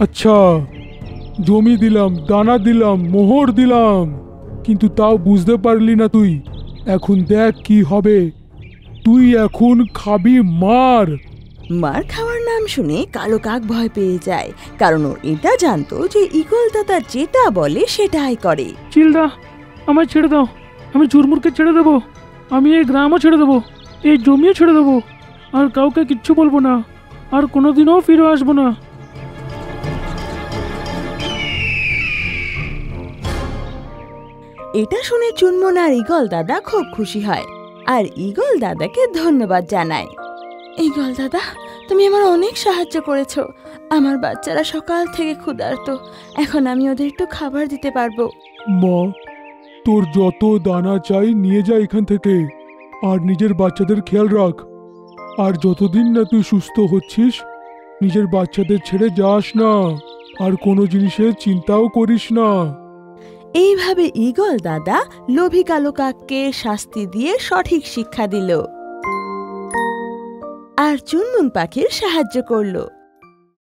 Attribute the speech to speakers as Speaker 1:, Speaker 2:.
Speaker 1: আচ্ছা, জমি দিলাম, দানা দিলাম, মোহর দিলাম, কিন্তু তাও বুঝতে পারলি না তুই। এখন দেখ কি হবে। তুই এখন খাবি মার।
Speaker 2: মার খাওয়ার নাম শুনে কালো কাক ভয় পেয়ে যায়, কারণ ও এটা জানতো যে ঈগল দাদা যেটা বলে সেটাই করে।
Speaker 3: চিলদা, আমায় ছেড়ে দাও। আমি চুরমুরকে ছেড়ে দেবো, আমি এই গ্রামও ছেড়ে দেবো, এই জমিও ছেড়ে দেবো, আর কাউকে কিচ্ছু বলবো না, আর কোনোদিনও ফিরে আসবো না।
Speaker 2: এটা শুনে চুনমুন আর ঈগল দাদা খুব খুশি হয়, আর ঈগল দাদাকে ধন্যবাদ জানায়। ঈগল দাদা, তুমি আমার অনেক সাহায্য করেছো। আমার বাচ্চারা সকাল থেকে ক্ষুধার্ত, এখন আমি ওদের একটু খাবার দিতে পারবো।
Speaker 1: মা, তোর যত দানা চাই নিয়ে যা এখান থেকে, আর নিজের বাচ্চাদের খেয়াল রাখ। আর যতদিন না তুই সুস্থ হচ্ছিস, নিজের বাচ্চাদের ছেড়ে যাস না, আর কোনো জিনিসের চিন্তাও করিস না।
Speaker 2: এইভাবে ঈগল দাদা লোভী কালো কাককে শাস্তি দিয়ে সঠিক শিক্ষা দিল, আর চুনমুন পাখির সাহায্য করলো।